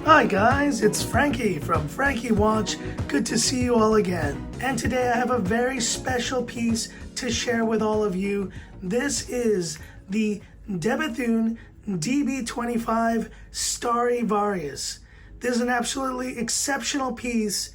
Hi guys, it's Frankie from Frankie Watch. Good to see you all again. And today I have a very special piece to share with all of you. This is the Bethune DB25 Starry Varius. This is an absolutely exceptional piece,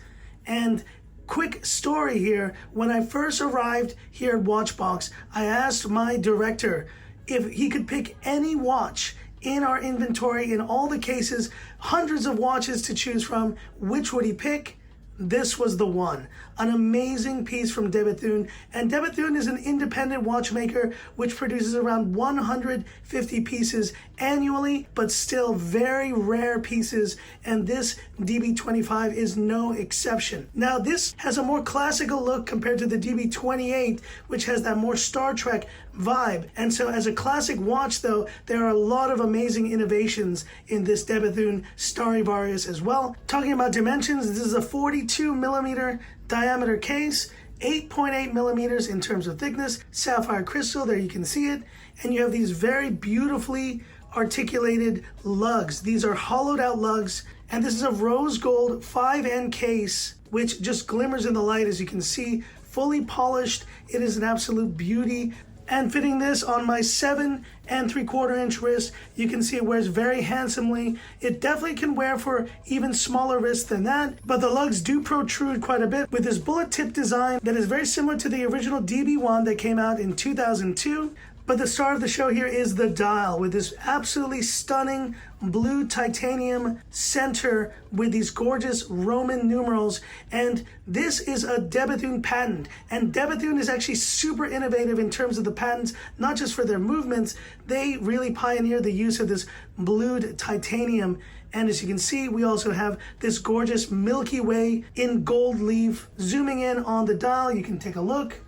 and quick story here. When I first arrived here at Watchbox, I asked my director if he could pick any watch in our inventory, in all the cases, hundreds of watches to choose from, which would he pick? This was the one. An amazing piece from Bethune. And Bethune is an independent watchmaker which produces around 150 pieces annually, but still very rare pieces, and this DB25 is no exception. Now this has a more classical look compared to the DB28, which has that more Star Trek vibe. And so as a classic watch though, there are a lot of amazing innovations in this Bethune Starry Varius as well. Talking about dimensions, this is a 42 millimeter diameter case, 8.8 millimeters in terms of thickness, sapphire crystal, there you can see it. And you have these very beautifully articulated lugs. These are hollowed out lugs, and this is a rose gold 5N case, which just glimmers in the light as you can see, fully polished. It is an absolute beauty. And fitting this on my 7 3/4 inch wrist, you can see it wears very handsomely. It definitely can wear for even smaller wrists than that, but the lugs do protrude quite a bit with this bullet tip design that is very similar to the original DB1 that came out in 2002. But the star of the show here is the dial with this absolutely stunning blue titanium center with these gorgeous Roman numerals. And this is a Bethune patent. And Bethune is actually super innovative in terms of the patents, not just for their movements. They really pioneered the use of this blued titanium. And as you can see, we also have this gorgeous Milky Way in gold leaf. Zooming in on the dial, you can take a look.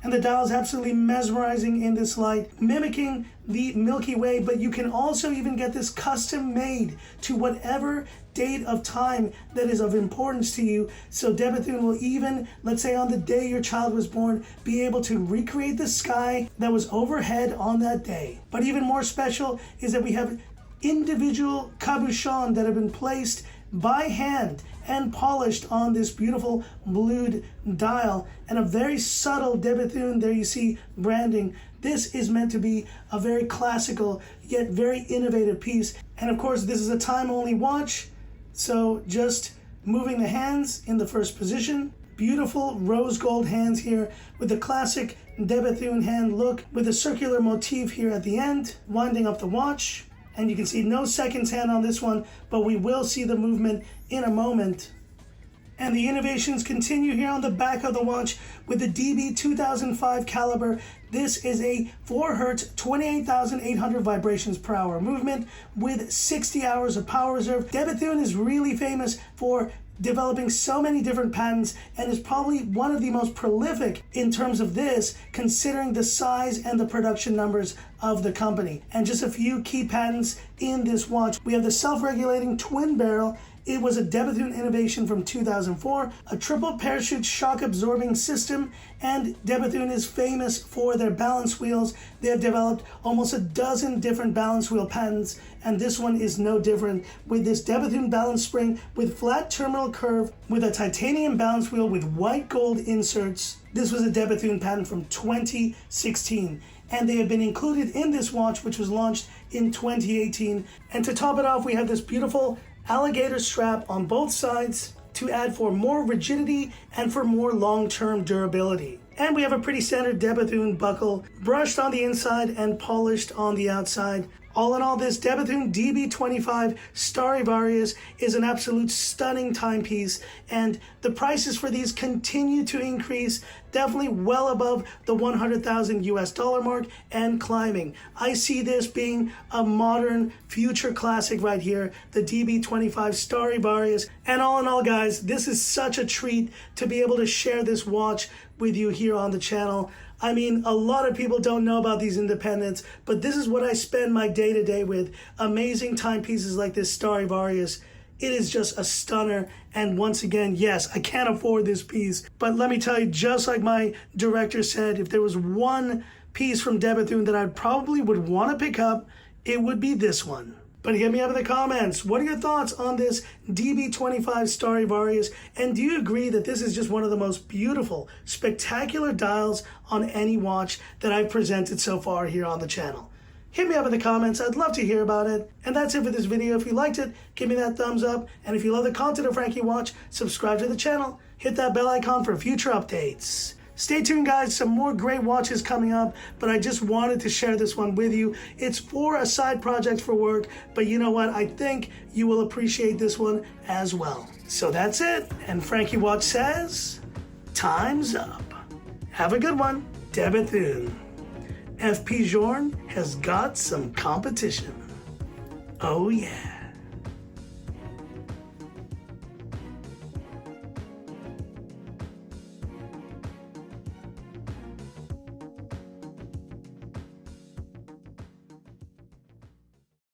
And the dial is absolutely mesmerizing in this light, mimicking the Milky Way, but you can also even get this custom made to whatever date of time that is of importance to you. So Bethune will even, let's say on the day your child was born, be able to recreate the sky that was overhead on that day. But even more special is that we have individual cabochons that have been placed by hand and polished on this beautiful blued dial, and a very subtle Bethune. There you see branding. This is meant to be a very classical yet very innovative piece. And of course this is a time-only watch, so just moving the hands in the first position. Beautiful rose gold hands here with the classic Bethune hand look with a circular motif here at the end, winding up the watch. And you can see no seconds hand on this one, but we will see the movement in a moment. And the innovations continue here on the back of the watch with the DB25 caliber. This is a 4 Hz, 28,800 vibrations per hour movement with 60 hours of power reserve. Bethune is really famous for developing so many different patents and is probably one of the most prolific in terms of this, considering the size and the production numbers of the company. And just a few key patents in this watch. We have the self-regulating twin barrel. It was a Bethune innovation from 2004, a triple parachute shock absorbing system, and Bethune is famous for their balance wheels. They have developed almost a dozen different balance wheel patents, and this one is no different with this Bethune balance spring with flat terminal curve with a titanium balance wheel with white gold inserts. This was a Bethune patent from 2016. And they have been included in this watch, which was launched in 2018. And to top it off, we have this beautiful alligator strap on both sides to add for more rigidity and for more long-term durability. And we have a pretty standard Bethune buckle, brushed on the inside and polished on the outside. All in all, this Bethune DB25 Starry Varius is an absolute stunning timepiece, and the prices for these continue to increase, definitely well above the 100,000 US dollar mark and climbing. I see this being a modern future classic right here, the DB25 Starry Varius. And all in all, guys, this is such a treat to be able to share this watch with you here on the channel. I mean, a lot of people don't know about these independents, but this is what I spend my day-to-day with. Amazing timepieces like this Starry Varius. It is just a stunner. And once again, yes, I can't afford this piece, but let me tell you, just like my director said, if there was one piece from Bethune that I probably would want to pick up, it would be this one. But hit me up in the comments. What are your thoughts on this DB25 Starry Varius? And do you agree that this is just one of the most beautiful, spectacular dials on any watch that I've presented so far here on the channel? Hit me up in the comments. I'd love to hear about it. And that's it for this video. If you liked it, give me that thumbs up. And if you love the content of Frankie Watch, subscribe to the channel. Hit that bell icon for future updates. Stay tuned, guys. Some more great watches coming up, but I just wanted to share this one with you. It's for a side project for work, but you know what? I think you will appreciate this one as well. So that's it. And Frankie Watch says, time's up. Have a good one. De Bethune. FP Jorn has got some competition. Oh yeah.